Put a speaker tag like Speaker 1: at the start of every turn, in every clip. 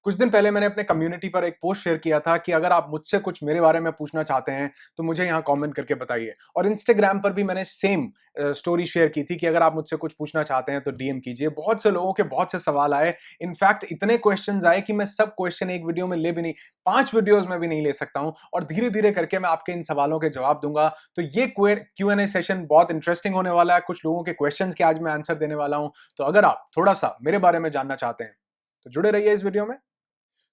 Speaker 1: कुछ दिन पहले मैंने अपने कम्युनिटी पर एक पोस्ट शेयर किया था कि अगर आप मुझसे कुछ मेरे बारे में पूछना चाहते हैं तो मुझे यहाँ कमेंट करके बताइए। और इंस्टाग्राम पर भी मैंने सेम स्टोरी शेयर की थी कि अगर आप मुझसे कुछ पूछना चाहते हैं तो डीएम कीजिए। बहुत से लोगों के बहुत से सवाल आए। इनफैक्ट इतने क्वेश्चंस आए कि मैं सब क्वेश्चन एक वीडियो में ले भी नहीं, 5 वीडियोस में भी नहीं ले सकता हूं। और धीरे धीरे करके मैं आपके इन सवालों के जवाब दूंगा। तो ये Q&A सेशन बहुत इंटरेस्टिंग होने वाला है। कुछ लोगों के क्वेश्चंस के आज मैं आंसर देने वाला हूं। तो अगर आप थोड़ा सा मेरे बारे में जानना चाहते हैं तो जुड़े रहिए इस वीडियो में।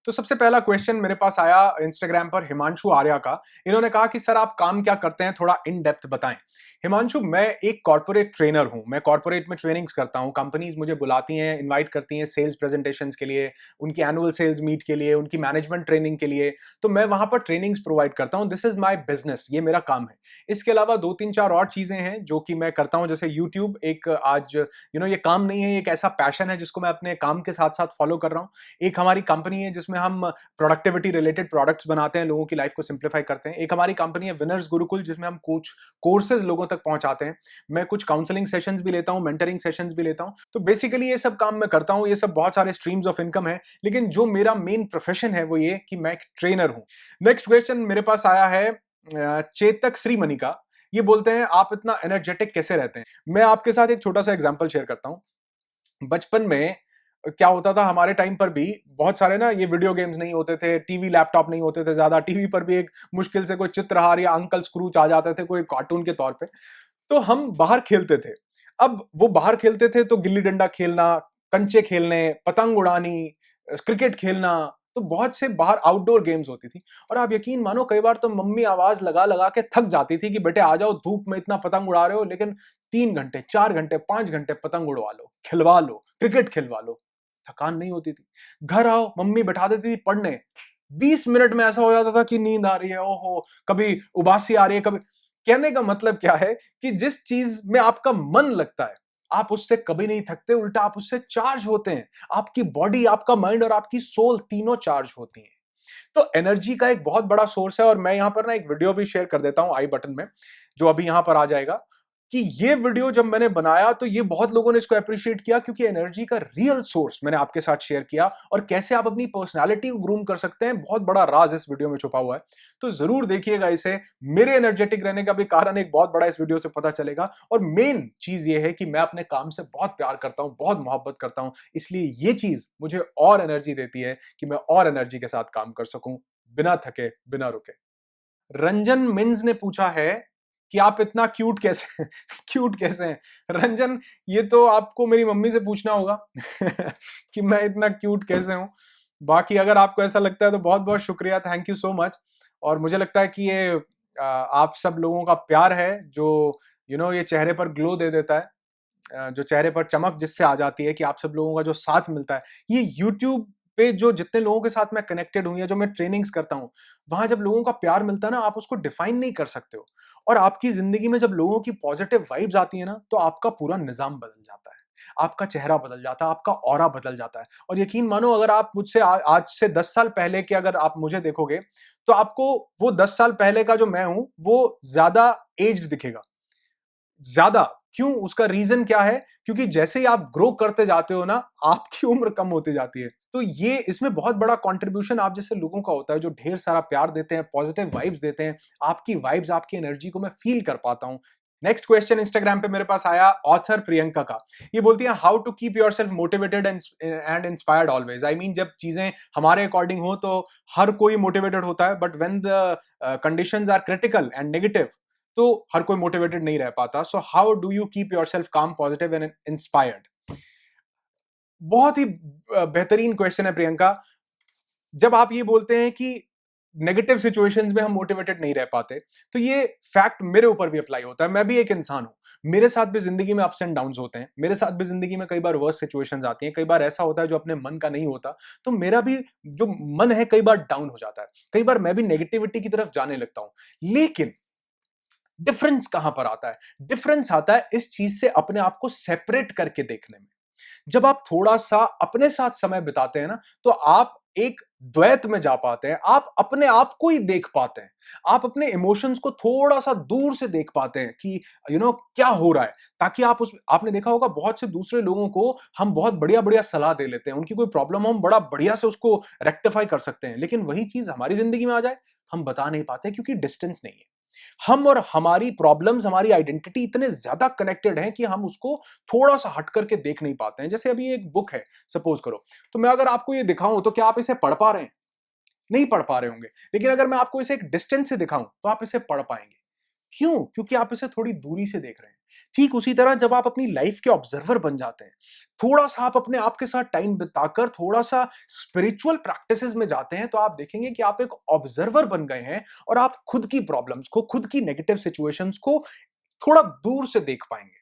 Speaker 1: तो सबसे पहला क्वेश्चन मेरे पास आया इंस्टाग्राम पर हिमांशु आर्या का। इन्होंने कहा कि सर आप काम क्या करते हैं, थोड़ा इन डेप्थ बताएं। हिमांशु, मैं एक कॉर्पोरेट ट्रेनर हूं। मैं कॉर्पोरेट में ट्रेनिंग्स करता हूं। कंपनीज मुझे बुलाती हैं, इनवाइट करती हैं सेल्स प्रेजेंटेशंस के लिए, उनकी एनुअल सेल्स मीट के लिए, उनकी मैनेजमेंट ट्रेनिंग के लिए। तो मैं वहां पर ट्रेनिंग्स प्रोवाइड करता हूं। दिस इज माय बिजनेस, ये मेरा काम है। इसके अलावा 2 3 4 और चीजें हैं जो कि मैं करता हूं, जैसे यूट्यूब एक आज ये काम नहीं है, एक ऐसा पैशन है जिसको मैं अपने काम के साथ साथ फॉलो कर रहा हूं। एक हमारी कंपनी है जिसमें हम प्रोडक्टिविटी रिलेटेड प्रोडक्ट्स बनाते हैं, लोगों की लाइफ को सिंप्लीफाई करते हैं। एक हमारी कंपनी है विनर्स गुरुकुल, जिसमें हम कोर्सेज लोगों तक पहुंचाते हैं। मैं कुछ काउंसलिंग सेशंस भी लेता हूं, मेंटरिंग सेशंस भी लेता हूं। तो बेसिकली ये सब काम मैं करता हूं। ये सब बहुत सारे स्ट्रीम्स ऑफ इनकम है, लेकिन जो मेरा मेन प्रोफेशन है वो ये कि मैं एक ट्रेनर हूं। नेक्स्ट क्वेश्चन मेरे पास आया है चेतक श्रीमणि का। ये बोलते हैं आप इतना एनर्जेटिक कैसे रहते हैं। मैं आपके साथ एक छोटा सा एग्जांपल शेयर करता हूं। बचपन में क्या होता था, हमारे टाइम पर भी बहुत सारे ना ये वीडियो गेम्स नहीं होते थे, टीवी लैपटॉप नहीं होते थे ज्यादा। टीवी पर भी एक मुश्किल से कोई चित्रहार या अंकल स्क्रूच आ जाते थे कोई कार्टून के तौर पे। तो हम बाहर खेलते थे। अब वो बाहर खेलते थे तो गिल्ली डंडा खेलना, कंचे खेलने, पतंग उड़ानी, क्रिकेट खेलना, तो बहुत से बाहर आउटडोर गेम्स होती थी। और आप यकीन मानो, कई बार तो मम्मी आवाज लगा लगा के थक जाती थी कि बेटे आ जाओ, धूप में इतना पतंग उड़ा रहे हो। लेकिन 3 घंटे 4 घंटे 5 घंटे पतंग उड़वा लो, खिलवा लो, क्रिकेट खिलवा लो, थकान नहीं होती थी। घर आओ, मम्मी बैठा देती थी पढ़ने। 20 मिनट में ऐसा हो जाता था कि नींद आ रही है, ओहो, कभी उबासी आ रही है, कभी। कहने का मतलब क्या है कि जिस चीज में आपका मन लगता है, आप उससे कभी नहीं थकते, उल्टा आप उससे चार्ज होते हैं। आपकी बॉडी, आपका माइंड और आपकी सोल तीनों चार्ज होती हैं। तो एनर्जी का एक बहुत बड़ा सोर्स है। और मैं यहां पर ना एक वीडियो भी शेयर कर देता हूं आई बटन में, जो अभी यहां पर आ जाएगा। कि ये वीडियो जब मैंने बनाया तो ये बहुत लोगों ने इसको अप्रिशिएट किया, क्योंकि एनर्जी का रियल सोर्स मैंने आपके साथ शेयर किया। और कैसे आप अपनी पर्सनालिटी को ग्रूम कर सकते हैं, बहुत बड़ा राज इस वीडियो में छुपा हुआ है। तो जरूर देखिएगा इसे। मेरे एनर्जेटिक रहने का भी कारण एक बहुत बड़ा इस वीडियो से पता चलेगा। और मेन चीज ये है कि मैं अपने काम से बहुत प्यार करता हूं, बहुत मोहब्बत करता हूं। इसलिए ये चीज मुझे और एनर्जी देती है कि मैं और एनर्जी के साथ काम कर सकूं, बिना थके, बिना रुके। रंजन मिन्स ने पूछा है कि आप इतना क्यूट कैसे क्यूट कैसे हैं। रंजन, ये तो आपको मेरी मम्मी से पूछना होगा कि मैं इतना क्यूट कैसे हूं। बाकी अगर आपको ऐसा लगता है तो बहुत बहुत शुक्रिया, थैंक यू सो मच। और मुझे लगता है कि ये आप सब लोगों का प्यार है जो ये चेहरे पर ग्लो दे देता है। जो चेहरे पर चमक जिससे आ जाती है कि आप सब लोगों का जो साथ मिलता है। ये यूट्यूब पे जो जितने लोगों के साथ मैं कनेक्टेड हूं या जो मैं ट्रेनिंग्स करता हूं, वहां जब लोगों का प्यार मिलता है ना, आप उसको डिफाइन नहीं कर सकते हो। और आपकी जिंदगी में जब लोगों की पॉजिटिव वाइब्स आती है ना, तो आपका पूरा निजाम बदल जाता है। आपका चेहरा बदल जाता है, आपका ऑरा बदल जाता है। और यकीन मानो, अगर आप मुझसे आज से 10 साल पहले के अगर आप मुझे देखोगे, तो आपको वो 10 साल पहले का जो मैं हूं वो ज्यादा एज्ड दिखेगा। ज्यादा क्यों? उसका रीजन क्या है? क्योंकि जैसे ही आप ग्रो करते जाते हो ना, आपकी उम्र कम होती जाती है। तो ये इसमें बहुत बड़ा कंट्रीब्यूशन आप जैसे लोगों का होता है, जो ढेर सारा प्यार देते हैं, पॉजिटिव वाइब्स देते हैं। आपकी वाइब्स, आपकी एनर्जी को मैं फील कर पाता हूं। नेक्स्ट क्वेश्चन इंस्टाग्राम पे मेरे पास आया ऑथर प्रियंका का। ये बोलती है, how to keep yourself motivated and inspired always. I mean, जब चीजें हमारे अकॉर्डिंग हो तो हर कोई मोटिवेटेड होता है, but when the conditions are critical and negative, तो हर कोई मोटिवेटेड नहीं रह पाता। So how do you keep yourself calm, positive and inspired. बहुत ही बेहतरीन क्वेश्चन है प्रियंका। जब आप ये बोलते हैं कि नेगेटिव सिचुएशंस में हम मोटिवेटेड नहीं रह पाते, तो ये फैक्ट मेरे ऊपर भी अप्लाई होता है। मैं भी एक इंसान हूं, मेरे साथ भी जिंदगी में अप्स एंड डाउन्स होते हैं। मेरे साथ भी जिंदगी में कई बार वर्स्ट सिचुएशंस आती हैं, कई बार ऐसा होता है जो अपने मन का नहीं होता। तो मेरा भी जो मन है कई बार डाउन हो जाता है, कई बार मैं भी नेगेटिविटी की तरफ जाने लगता हूं। लेकिन डिफरेंस कहां पर आता है? डिफरेंस आता है इस चीज से अपने आप को सेपरेट करके देखने में। जब आप थोड़ा सा अपने साथ समय बिताते हैं ना, तो आप एक द्वैत में जा पाते हैं, आप अपने आप को ही देख पाते हैं, आप अपने इमोशंस को थोड़ा सा दूर से देख पाते हैं कि क्या हो रहा है, ताकि आप उस आपने देखा होगा बहुत से दूसरे लोगों को हम बहुत बढ़िया बढ़िया सलाह दे लेते हैं, उनकी कोई प्रॉब्लम हम बड़ा बढ़िया से उसको रेक्टिफाई कर सकते हैं, लेकिन वही चीज हमारी जिंदगी में आ जाए हम बता नहीं पाते क्योंकि डिस्टेंस नहीं है। हम और हमारी प्रॉब्लम्स, हमारी आइडेंटिटी इतने ज्यादा कनेक्टेड हैं कि हम उसको थोड़ा सा हट करके देख नहीं पाते हैं। जैसे अभी एक बुक है, सपोज करो, तो मैं अगर आपको ये दिखाऊं तो क्या आप इसे पढ़ पा रहे हैं? नहीं पढ़ पा रहे होंगे। लेकिन अगर मैं आपको इसे एक डिस्टेंस से दिखाऊं तो आप इसे पढ़ पाएंगे। क्यों? क्योंकि आप इसे थोड़ी दूरी से देख रहे हैं। ठीक उसी तरह जब आप अपनी लाइफ के ऑब्जर्वर बन जाते हैं, थोड़ा सा आप अपने आप के साथ टाइम बिताकर थोड़ा सा स्पिरिचुअल प्रैक्टिसेस में जाते हैं, तो आप देखेंगे कि आप एक ऑब्जर्वर बन गए हैं और आप खुद की प्रॉब्लम्स को, खुद की नेगेटिव सिचुएशंस को थोड़ा दूर से देख पाएंगे।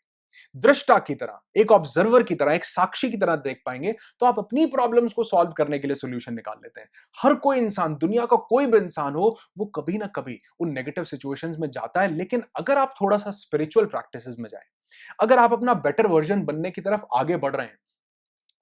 Speaker 1: दृष्टा की तरह, एक ऑब्जर्वर की तरह, एक साक्षी की तरह देख पाएंगे, तो आप अपनी प्रॉब्लम्स को सॉल्व करने के लिए सॉल्यूशन निकाल लेते हैं। हर कोई इंसान, दुनिया का कोई भी इंसान हो, वो कभी ना कभी उन नेगेटिव सिचुएशंस में जाता है, लेकिन अगर आप थोड़ा सा स्पिरिचुअल प्रैक्टिसेस में जाएं, अगर आप अपना बेटर वर्जन बनने की तरफ आगे बढ़ रहे हैं,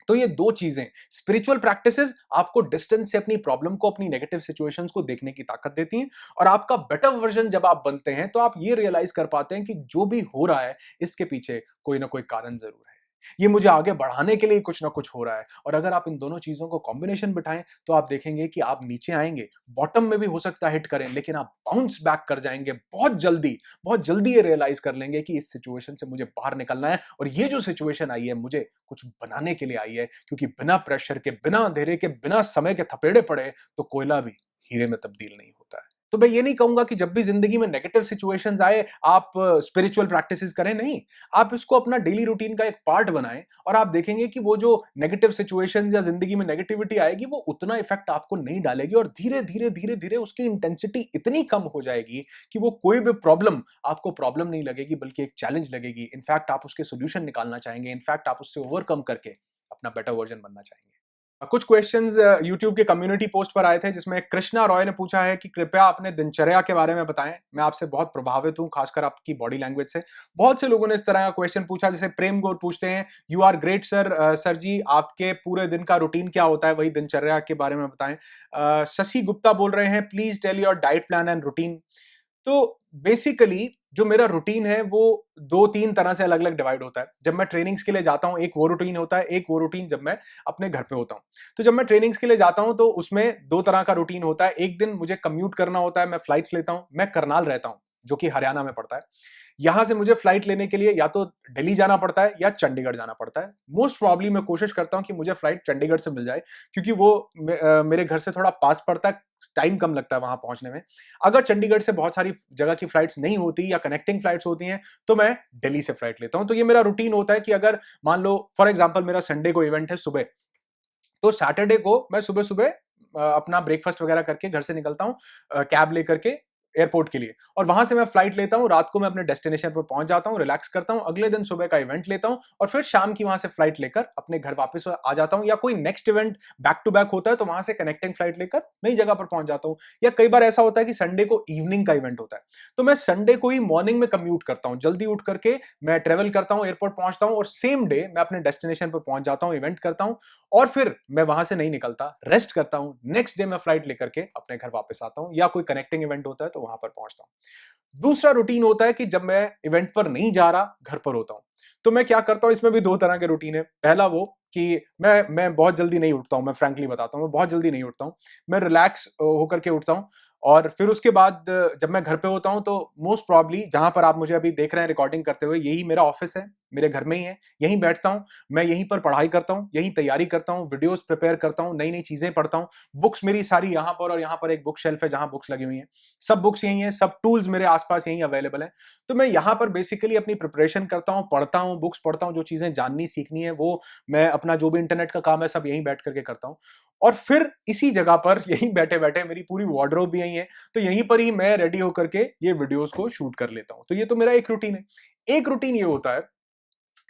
Speaker 1: तो ये दो चीजें, स्पिरिचुअल प्रैक्टिसेस आपको डिस्टेंस से अपनी प्रॉब्लम को, अपनी नेगेटिव सिचुएशंस को देखने की ताकत देती हैं, और आपका बेटर वर्जन जब आप बनते हैं तो आप ये रियलाइज कर पाते हैं कि जो भी हो रहा है इसके पीछे कोई ना कोई कारण जरूर है, ये मुझे आगे बढ़ाने के लिए कुछ ना कुछ हो रहा है। और अगर आप इन दोनों चीजों को कॉम्बिनेशन बिठाएं तो आप देखेंगे कि आप नीचे आएंगे, बॉटम में भी हो सकता है हिट करें, लेकिन आप बाउंस बैक कर जाएंगे बहुत जल्दी। बहुत जल्दी ये रियलाइज कर लेंगे कि इस सिचुएशन से मुझे बाहर निकलना है, और ये जो सिचुएशन आई है मुझे कुछ बनाने के लिए आई है, क्योंकि बिना प्रेशर के, बिना अंधेरे के, बिना समय के थपेड़े पड़े तो कोयला भी हीरे में तब्दील नहीं होता है। तो मैं ये नहीं कहूंगा कि जब भी जिंदगी में नेगेटिव सिचुएशंस आए आप स्पिरिचुअल प्रैक्टिसेस करें, नहीं। आप इसको अपना डेली रूटीन का एक पार्ट बनाएं, और आप देखेंगे कि वो जो नेगेटिव सिचुएशंस या जिंदगी में नेगेटिविटी आएगी वो उतना इफेक्ट आपको नहीं डालेगी, और धीरे धीरे धीरे धीरे उसकी इंटेंसिटी इतनी कम हो जाएगी कि वो कोई भी प्रॉब्लम आपको प्रॉब्लम नहीं लगेगी, बल्कि एक चैलेंज लगेगी। इनफैक्ट आप उसके सोल्यूशन निकालना चाहेंगे, इनफैक्ट आप उससे ओवरकम करके अपना बेटर वर्जन बनना चाहेंगे। कुछ क्वेश्चंस यूट्यूब के कम्युनिटी पोस्ट पर आए थे, जिसमें कृष्णा रॉय ने पूछा है कि कृपया अपने दिनचर्या के बारे में बताएं, मैं आपसे बहुत प्रभावित हूं, खासकर आपकी बॉडी लैंग्वेज से। बहुत से लोगों ने इस तरह का क्वेश्चन पूछा। जैसे प्रेम गौर पूछते हैं, you are great sir, sir ji आपके पूरे दिन का रूटीन क्या होता है, वही दिनचर्या के बारे में बताएं। शशि गुप्ता बोल रहे हैं, please tell your diet plan and routine. तो बेसिकली जो मेरा रूटीन है वो 2-3 तरह से अलग अलग डिवाइड होता है। जब मैं ट्रेनिंग्स के लिए जाता हूं एक वो रूटीन होता है, एक वो रूटीन जब मैं अपने घर पे होता हूं। तो जब मैं ट्रेनिंग्स के लिए जाता हूं तो उसमें 2 तरह का रूटीन होता है। एक दिन मुझे कम्यूट करना होता है, मैं फ्लाइट्स लेता हूं, मैं करनाल रहता हूं जो कि हरियाणा में पड़ता है। यहां से मुझे फ्लाइट लेने के लिए या तो दिल्ली जाना पड़ता है या चंडीगढ़ जाना पड़ता है। मोस्ट प्रॉब्ली मैं कोशिश करता हूं कि मुझे फ्लाइट चंडीगढ़ से मिल जाए, क्योंकि वो मेरे घर से थोड़ा पास पड़ता है, टाइम कम लगता है वहां पहुंचने में। अगर चंडीगढ़ से बहुत सारी जगह की फ्लाइट्स नहीं होती या कनेक्टिंग फ्लाइट्स होती हैं तो मैं दिल्ली से फ्लाइट लेता हूं। तो ये मेरा रूटीन होता है कि अगर मान लो फॉर एग्जांपल मेरा संडे को इवेंट है सुबह, तो सैटरडे को मैं सुबह सुबह अपना ब्रेकफास्ट वगैरह करके घर से निकलता हूं कैब लेकर के एयरपोर्ट के लिए, और वहां से मैं फ्लाइट लेता हूं, रात को मैं अपने डेस्टिनेशन पर पहुंच जाता हूं, रिलैक्स करता हूं, अगले दिन सुबह का इवेंट लेता हूं, और फिर शाम की वहां से फ्लाइट लेकर अपने घर वापस आ जाता हूं, या कोई next event back to back होता है तो वहां से कनेक्टिंग फ्लाइट लेकर नई जगह पर पहुंच जाता हूं। या कई बार ऐसा होता है कि संडे को इवनिंग का इवेंट होता है, तो मैं संडे को ही मॉर्निंग में कम्यूट करता हूं, जल्दी उठ करके मैं ट्रेवल करता हूं, एयरपोर्ट पहुंचता हूं, और सेम डे मैं अपने डेस्टिनेशन पर पहुंच जाता हूं, इवेंट करता हूं, और फिर मैं वहां से नहीं निकलता, रेस्ट करता हूं, नेक्स्ट डे मैं फ्लाइट लेकर के अपने घर वापस आता हूं, या कोई कनेक्टिंग इवेंट होता है तो वहां पर पहुंचता हूं। दूसरा रूटीन होता है कि जब मैं इवेंट पर नहीं जा रहा, घर पर होता हूं, तो मैं क्या करता हूं, इसमें भी 2 तरह के रूटीन है। पहला वो कि मैं बहुत जल्दी नहीं उठता हूं, मैं फ्रैंकली बताता हूं, मैं बहुत जल्दी नहीं उठता हूं, मैं रिलैक्स होकर के उठता हूं, और फिर उसके बाद जब मैं घर पे होता हूं तो मोस्ट प्रॉब्ली जहां पर आप मुझे अभी देख रहे हैं रिकॉर्डिंग करते हुए, यही मेरा ऑफिस है, मेरे घर में ही है, यहीं बैठता हूं, मैं यहीं पर पढ़ाई करता हूं, यहीं तैयारी करता हूं, वीडियोस प्रिपेयर करता हूं, नई नई चीजें पढ़ता हूं, बुक्स मेरी सारी यहां पर, और यहां पर एक बुक शेल्फ है जहां बुक्स लगी हुई हैं, सब बुक्स यहीं हैं, सब टूल्स मेरे आसपास यहीं अवेलेबल हैं। तो मैं यहां पर बेसिकली अपनी प्रिपरेशन करता हूं, पढ़ता हूं, बुक्स पढ़ता हूं, जो चीजें जाननी सीखनी है वो मैं अपना जो भी इंटरनेट का काम है सब यहीं बैठ करके करता हूं, और फिर इसी जगह पर यहीं बैठे बैठे मेरी पूरी वार्डरोब भी यहीं है, तो यहीं पर ही मैं रेडी होकर के ये वीडियोस को शूट कर लेता हूं। तो ये तो मेरा एक रूटीन है। एक रूटीन ये होता है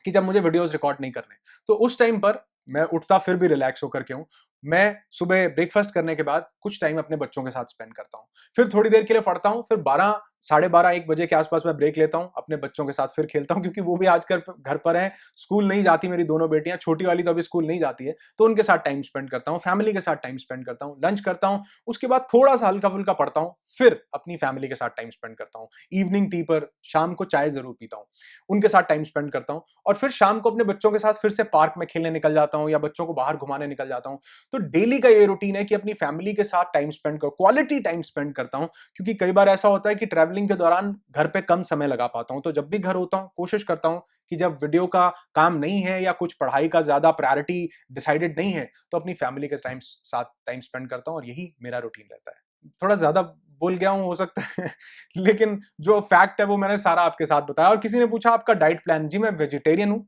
Speaker 1: कि जब मुझे वीडियोस रिकॉर्ड नहीं करने, तो उस टाइम पर मैं उठता फिर भी रिलैक्स होकर के हूं, मैं सुबह ब्रेकफास्ट करने के बाद कुछ टाइम अपने बच्चों के साथ स्पेंड करता हूँ, फिर थोड़ी देर के लिए पढ़ता हूँ, फिर 12 साढ़े 12 1 बजे के आसपास मैं ब्रेक लेता हूँ, अपने बच्चों के साथ फिर खेलता हूँ, क्योंकि वो भी आजकल घर पर हैं, स्कूल नहीं जाती मेरी दोनों बेटियां, छोटी वाली तो अभी स्कूल नहीं जाती है, तो उनके साथ टाइम स्पेंड करता हूँ, फैमिली के साथ टाइम स्पेंड करता हूँ, लंच करता हूँ, उसके बाद थोड़ा सा हल्का फुल्का पढ़ता हूँ, फिर अपनी फैमिली के साथ टाइम स्पेंड करता हूँ, इवनिंग टी पर शाम को चाय जरूर पीता हूँ, उनके साथ टाइम स्पेंड करता हूँ, और फिर शाम को अपने बच्चों के साथ फिर से पार्क में खेलने निकल जाता हूँ या बच्चों को बाहर घुमाने निकल जाता हूँ। तो डेली का ये रूटीन है कि अपनी फैमिली के साथ टाइम स्पेंड करो, क्वालिटी टाइम स्पेंड करता हूँ, क्योंकि कई बार ऐसा होता है कि ट्रैवलिंग के दौरान घर पे कम समय लगा पाता हूँ, तो जब भी घर होता हूँ कोशिश करता हूँ कि जब वीडियो का काम नहीं है या कुछ पढ़ाई का ज्यादा प्रायोरिटी डिसाइडेड नहीं है, तो अपनी फैमिली के साथ टाइम स्पेंड करता हूँ, और यही मेरा रूटीन रहता है। थोड़ा ज्यादा बोल गया हूं हो सकता है लेकिन जो फैक्ट है वो मैंने सारा आपके साथ बताया। और किसी ने पूछा आपका डाइट प्लान, जी मैं वेजिटेरियन हूं,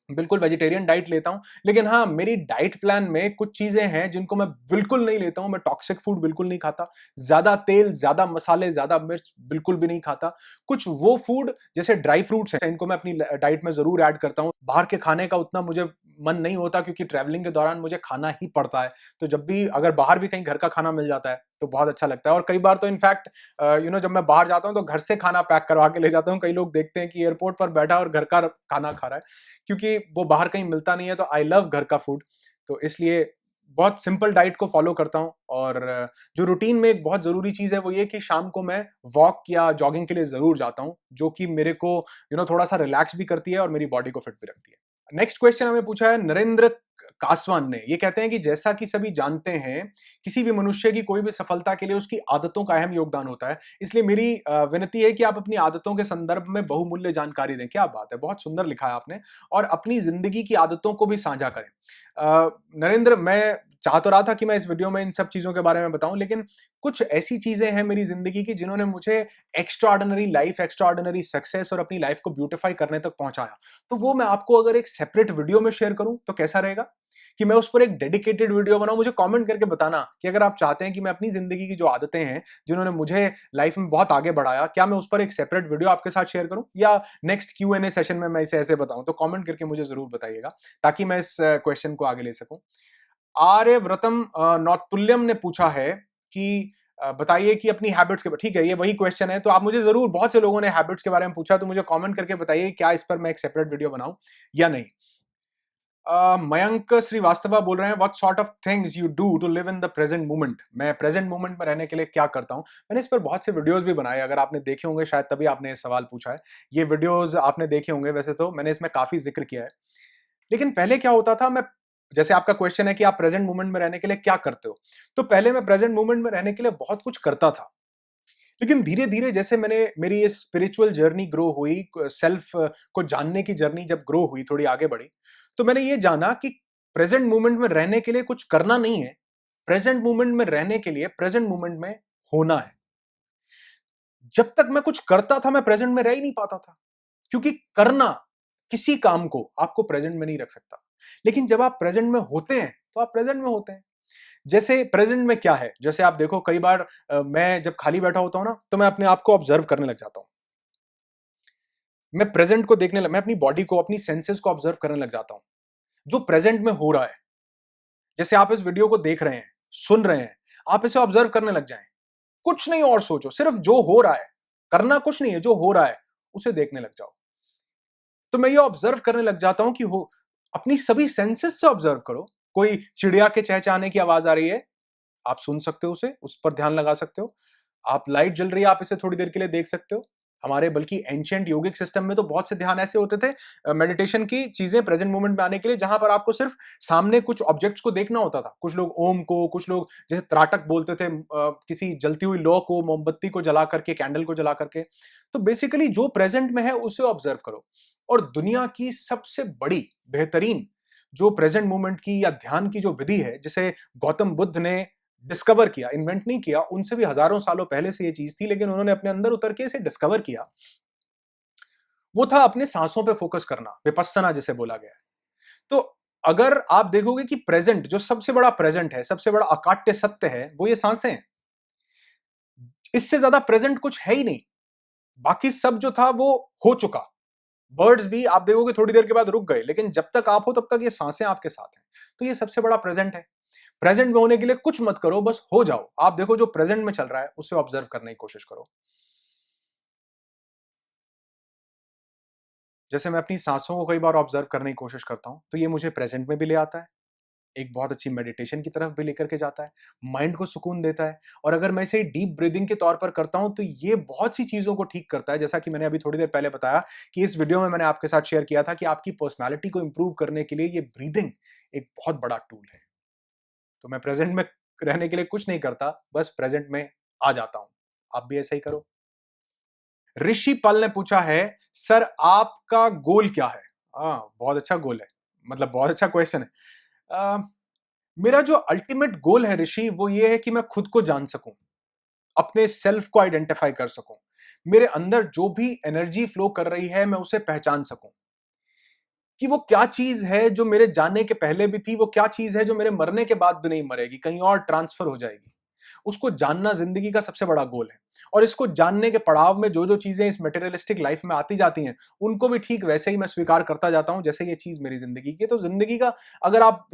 Speaker 1: बिल्कुल वेजिटेरियन डाइट लेता हूं, लेकिन हाँ मेरी डाइट प्लान में कुछ चीजें हैं जिनको मैं बिल्कुल नहीं लेता हूं। मैं टॉक्सिक फूड बिल्कुल नहीं खाता, ज्यादा तेल, ज्यादा मसाले, ज्यादा मिर्च बिल्कुल भी नहीं खाता। कुछ वो फूड जैसे ड्राई फ्रूट्स हैं, इनको मैं अपनी डाइट में जरूर ऐड करता हूं। बाहर के खाने का उतना मुझे मन नहीं होता, क्योंकि ट्रैवलिंग के दौरान मुझे खाना ही पड़ता है, तो जब भी अगर बाहर भी कहीं घर का खाना मिल जाता है तो बहुत अच्छा लगता है। और कई बार तो इनफैक्ट जब मैं बाहर जाता हूं तो घर से खाना पैक करवा के ले जाता हूं। कई लोग देखते हैं कि एयरपोर्ट पर बैठा और घर का खाना खा रहा है, क्योंकि वो बाहर कहीं मिलता नहीं है। तो आई लव घर का फूड, तो इसलिए बहुत सिंपल डाइट को फॉलो करता हूं। और जो रूटीन में एक बहुत जरूरी चीज है वो ये कि शाम को मैं वॉक या जॉगिंग के लिए जरूर जाता हूं, जो कि मेरे को थोड़ा सा रिलैक्स भी करती है और मेरी बॉडी को फिट भी रखती है। नेक्स्ट क्वेश्चन हमें पूछा है नरेंद्र कासवान ने। ये कहते हैं कि जैसा कि सभी जानते हैं, किसी भी मनुष्य की कोई भी सफलता के लिए उसकी आदतों का अहम योगदान होता है, इसलिए मेरी विनती है कि आप अपनी आदतों के संदर्भ में बहुमूल्य जानकारी दें। क्या बात है, बहुत सुंदर लिखा है आपने। और अपनी जिंदगी की आदतों को भी साझा करें। नरेंद्र, मैं चाह तो रहा था कि मैं इस वीडियो में इन सब चीजों के बारे में बताऊं, लेकिन कुछ ऐसी चीजें हैं मेरी जिंदगी की जिन्होंने मुझे extra ordinary life, extra ordinary success और अपनी लाइफ को ब्यूटीफाई करने तक पहुंचाया। तो वो मैं आपको अगर एक सेपरेट वीडियो में शेयर करूं तो कैसा रहेगा, कि मैं उस पर एक डेडिकेटेड वीडियो बनाऊं। मुझे कमेंट करके बताना कि अगर आप चाहते हैं कि मैं अपनी जिंदगी की जो आदतें हैं जिन्होंने मुझे लाइफ में बहुत आगे बढ़ाया, क्या मैं उस पर एक सेपरेट वीडियो आपके साथ शेयर करूं, या नेक्स्ट Q&A सेशन में मैं इसे ऐसे बताऊं। तो कमेंट करके मुझे जरूर बताइएगा, ताकि मैं इस क्वेश्चन को आगे ले सकूं। आर्यव्रतम नौतुल्यम ने पूछा है कि बताइए कि अपनी हैबिट्स के, ठीक है ये वही क्वेश्चन है, तो आप मुझे जरूर, बहुत से लोगों ने हैबिट्स के बारे में पूछा, तो मुझे कमेंट करके बताइए क्या इस पर मैं एक सेपरेट वीडियो बनाऊं या नहीं। मयंक श्रीवास्तव बोल रहे हैं, what sort of things you do to live in the present moment. मैं प्रेजेंट मोमेंट में रहने के लिए क्या करता हूं। मैंने इस पर बहुत से वीडियोस भी बनाए, अगर आपने देखे होंगे शायद तभी आपने ये सवाल पूछा है। ये वीडियोस आपने देखे होंगे, वैसे तो मैंने इसमें काफी जिक्र किया है। लेकिन पहले क्या होता था, मैं, जैसे आपका क्वेश्चन है कि आप प्रेजेंट मोमेंट में रहने के लिए क्या करते हो, तो पहले मैं प्रेजेंट मोमेंट में रहने के लिए बहुत कुछ करता था। लेकिन धीरे धीरे जैसे मैंने, मेरी ये स्पिरिचुअल जर्नी ग्रो हुई, सेल्फ को जानने की जर्नी जब ग्रो हुई, थोड़ी आगे बढ़ी, तो मैंने ये जाना कि प्रेजेंट मोमेंट में रहने के लिए कुछ करना नहीं है, प्रेजेंट मोमेंट में रहने के लिए प्रेजेंट मोमेंट में होना है। जब तक मैं कुछ करता था मैं प्रेजेंट में रह ही नहीं पाता था, क्योंकि करना किसी काम को आपको प्रेजेंट में नहीं रख सकता। लेकिन जब आप प्रेजेंट में होते हैं तो आप प्रेजेंट में होते हैं। जैसे प्रेजेंट में क्या है, जैसे आप देखो कई बार मैं जब खाली बैठा होता हूं ना, तो मैं अपने आप को ऑब्जर्व करने लग जाता हूं। मैं प्रेजेंट को मैं अपनी बॉडी को, अपनी सेंसेस को ऑब्जर्व करने लग जाता हूं, जो प्रेजेंट में हो रहा है। जैसे आप इस वीडियो को देख रहे हैं, सुन रहे हैं, आप इसे ऑब्जर्व करने लग जाएं। कुछ नहीं और सोचो, सिर्फ जो हो रहा है, करना कुछ नहीं है, जो हो रहा है उसे देखने लग जाओ। तो मैं ये ऑब्जर्व करने लग जाता हूं कि हो, अपनी सभी सेंसेस से ऑब्जर्व करो। कोई चिड़िया के चहचहाने की आवाज आ रही है, आप सुन सकते हो उसे, उस पर ध्यान लगा सकते हो। आप, लाइट जल रही है, आप इसे थोड़ी देर के लिए देख सकते हो। हमारे बल्कि एंशिएंट योगिक सिस्टम में तो बहुत से ध्यान ऐसे होते थे, मेडिटेशन की चीजें प्रेजेंट मोमेंट में आने के लिए, जहां पर आपको सिर्फ सामने कुछ ऑब्जेक्ट्स को देखना होता था। कुछ लोग ओम को, कुछ लोग जैसे त्राटक बोलते थे, किसी जलती हुई लौ को, मोमबत्ती को जला करके, कैंडल को जला करके। तो बेसिकली जो प्रेजेंट में है उसे ऑब्जर्व करो। और दुनिया की सबसे बड़ी, बेहतरीन जो प्रेजेंट मोमेंट की या ध्यान की जो विधि है, जिसे गौतम बुद्ध ने डिस्कवर किया, इन्वेंट नहीं किया, उनसे भी हजारों सालों पहले से ये चीज थी, लेकिन उन्होंने अपने अंदर उतर के इसे डिस्कवर किया, वो था अपने सांसों पे फोकस करना, विपस्सना जिसे बोला गया है। तो अगर आप देखोगे कि प्रेजेंट, जो सबसे बड़ा प्रेजेंट है, सबसे बड़ा अकाट्य सत्य है, वो ये सांसें हैं। इससे ज्यादा प्रेजेंट कुछ है ही नहीं। बाकी सब जो था वो हो चुका। बर्ड्स भी आप देखोगे थोड़ी देर के बाद रुक गए, लेकिन जब तक आप हो तब तक ये सांसें आपके साथ हैं। तो ये सबसे बड़ा प्रेजेंट है। प्रेजेंट में होने के लिए कुछ मत करो, बस हो जाओ। आप देखो जो प्रेजेंट में चल रहा है उसे ऑब्जर्व करने की कोशिश करो। जैसे मैं अपनी सांसों को कई बार ऑब्जर्व करने की कोशिश करता हूं, तो ये मुझे प्रेजेंट में भी ले आता है, एक बहुत अच्छी मेडिटेशन की तरफ भी लेकर के जाता है, माइंड को सुकून देता है। और अगर मैं इसे डीप ब्रीदिंग के तौर पर करता हूं तो ये बहुत सी चीजों को ठीक करता है। जैसा कि मैंने अभी थोड़ी देर पहले बताया कि इस वीडियो में मैंने आपके साथ शेयर किया था कि आपकी पर्सनालिटी को इंप्रूव करने के लिए ये ब्रीदिंग एक बहुत बड़ा टूल है। तो मैं प्रेजेंट में रहने के लिए कुछ नहीं करता, बस प्रेजेंट में आ जाता हूं। आप भी ऐसा ही करो। ऋषि पल ने पूछा है, सर आपका गोल क्या है? हाँ, बहुत अच्छा गोल है, मतलब बहुत अच्छा क्वेश्चन है। मेरा जो अल्टीमेट गोल है ऋषि, वो ये है कि मैं खुद को जान सकूं, अपने सेल्फ को आइडेंटिफाई कर सकूं, मेरे अंदर जो भी एनर्जी फ्लो कर रही है मैं उसे पहचान सकूं कि वो क्या चीज है जो मेरे जाने के पहले भी थी, वो क्या चीज है जो मेरे मरने के बाद भी नहीं मरेगी, कहीं और ट्रांसफर हो जाएगी। उसको जानना जिंदगी का सबसे बड़ा गोल है। और इसको जानने के पड़ाव में जो जो चीजें इस मटेरियलिस्टिक लाइफ में आती जाती हैं, उनको भी ठीक वैसे ही मैं स्वीकार करता जाता हूं जैसे ये चीज मेरी जिंदगी की है। तो जिंदगी का अगर आप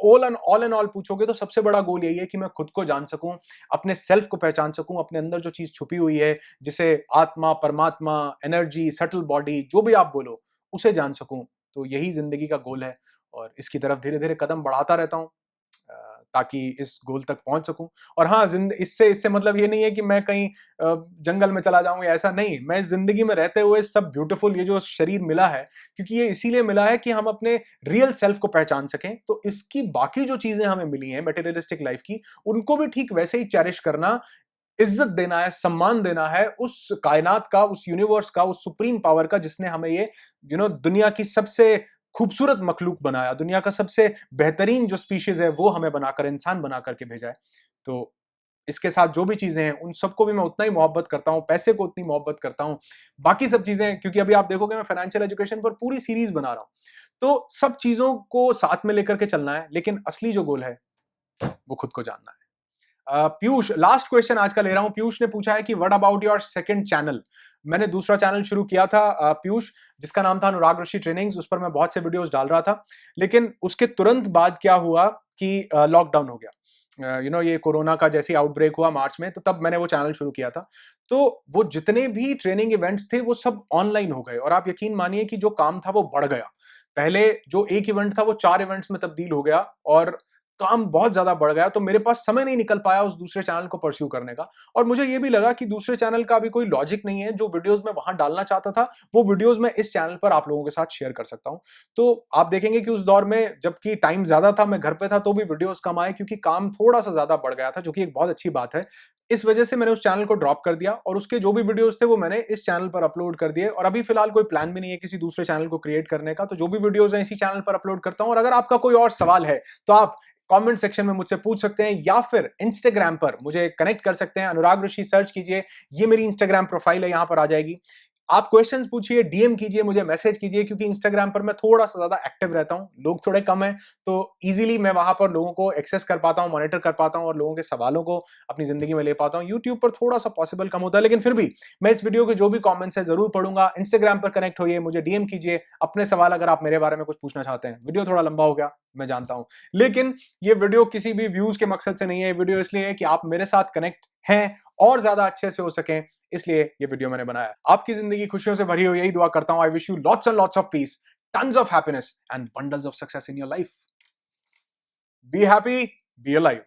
Speaker 1: ऑल एंड ऑल पूछोगे तो सबसे बड़ा गोल यही है कि मैं खुद को जान सकूं, अपने सेल्फ को पहचान सकूं, अपने अंदर जो चीज छुपी हुई है, जिसे आत्मा, परमात्मा, एनर्जी, सटल बॉडी, जो भी आप बोलो, उसे जान सकूं। तो यही जिंदगी का गोल है और इसकी तरफ धीरे धीरे कदम बढ़ाता रहता हूं ताकि इस गोल तक पहुंच सकूं। और हाँ, इससे इससे मतलब ये नहीं है कि मैं कहीं जंगल में चला जाऊं या ऐसा नहीं। मैं इस जिंदगी में रहते हुए सब ब्यूटीफुल ये जो शरीर मिला है, क्योंकि ये इसीलिए मिला है कि हम अपने रियल सेल्फ को पहचान सकें। तो इसकी बाकी जो चीजें हमें मिली हैं मटेरियलिस्टिक लाइफ की, उनको भी ठीक वैसे ही चेरिश करना, इज्जत देना है, सम्मान देना है उस कायनात का, उस यूनिवर्स का, उस सुप्रीम पावर का जिसने हमें ये दुनिया की सबसे खूबसूरत मखलूक बनाया, दुनिया का सबसे बेहतरीन जो स्पीशीज है वो हमें बनाकर, इंसान बना करके भेजा है। तो इसके साथ जो भी चीजें हैं उन सबको भी मैं उतना ही मोहब्बत करता हूं, पैसे को उतनी मोहब्बत करता हूं, बाकी सब चीजें, क्योंकि अभी आप देखोगे मैं फाइनेंशियल एजुकेशन पर पूरी सीरीज बना रहा हूं। तो सब चीजों को साथ में लेकर के चलना है, लेकिन असली जो गोल है वो खुद को जानना है। पीयूष, लास्ट क्वेश्चन आज का ले रहा हूं। पीयूष ने पूछा है कि what about your second channel? मैंने दूसरा चैनल शुरू किया था पीयूष, जिसका नाम था अनुराग ऋषि ट्रेनिंग्स। उस पर मैं बहुत से वीडियोस डाल रहा था, लेकिन उसके तुरंत बाद क्या हुआ कि लॉकडाउन हो गया। ये कोरोना का जैसे आउटब्रेक हुआ मार्च में, तो तब मैंने वो चैनल शुरू किया था। तो वो जितने भी ट्रेनिंग इवेंट्स थे वो सब ऑनलाइन हो गए, और आप यकीन मानिए कि जो काम था वो बढ़ गया। पहले जो एक इवेंट था वो 4 इवेंट्स में तब्दील हो गया, और काम बहुत ज्यादा बढ़ गया। तो मेरे पास समय नहीं निकल पाया उस दूसरे चैनल को परस्यू करने का। और मुझे ये भी लगा कि दूसरे चैनल का भी कोई लॉजिक नहीं है। जो वीडियोस मैं वहां डालना चाहता था वो वीडियोस मैं इस चैनल पर आप लोगों के साथ शेयर कर सकता हूं। तो आप देखेंगे कि उस दौर में जबकि टाइम ज्यादा था, मैं घर पे था, तो भी वीडियोस कम आए, क्योंकि काम थोड़ा सा ज्यादा बढ़ गया था, जो कि एक बहुत अच्छी बात है। इस वजह से मैंने उस चैनल को ड्रॉप कर दिया, और उसके जो भी वीडियोस थे वो मैंने इस चैनल पर अपलोड कर दिए। और अभी फिलहाल कोई प्लान भी नहीं है किसी दूसरे चैनल को क्रिएट करने का। तो जो भी वीडियोस हैं इसी चैनल पर अपलोड करता हूं। और अगर आपका कोई और सवाल है तो आप कमेंट सेक्शन में मुझसे पूछ सकते हैं, या फिर इंस्टाग्राम पर मुझे कनेक्ट कर सकते हैं। अनुराग ऋषि सर्च कीजिए, ये मेरी इंस्टाग्राम प्रोफाइल है, यहां पर आ जाएगी। आप क्वेश्चंस पूछिए, डीएम कीजिए, मुझे मैसेज कीजिए, क्योंकि इंस्टाग्राम पर मैं थोड़ा सा ज्यादा एक्टिव रहता हूं, लोग थोड़े कम हैं। तो इजीली मैं वहां पर लोगों को एक्सेस कर पाता हूं, मॉनिटर कर पाता हूं, और लोगों के सवालों को अपनी जिंदगी में ले पाता हूं। यूट्यूब पर थोड़ा सा पॉसिबल कम होता है, लेकिन फिर भी मैं इस वीडियो के जो भी कमेंट्स है जरूर पढ़ूंगा। इंस्टाग्राम पर कनेक्ट होइए, मुझे डीएम कीजिए अपने सवाल, अगर आप मेरे बारे में कुछ पूछना चाहते हैं। वीडियो थोड़ा लंबा हो गया, मैं जानता हूं, लेकिन ये वीडियो किसी भी व्यूज के मकसद से नहीं है। वीडियो इसलिए है कि आप मेरे साथ कनेक्ट हैं और ज्यादा अच्छे से हो सकें, इसलिए ये वीडियो मैंने बनाया। आपकी जिंदगी खुशियों से भरी हो, यही दुआ करता हूं। I wish you lots and lots of peace, tons of happiness and bundles of success in your life. Be happy, be alive.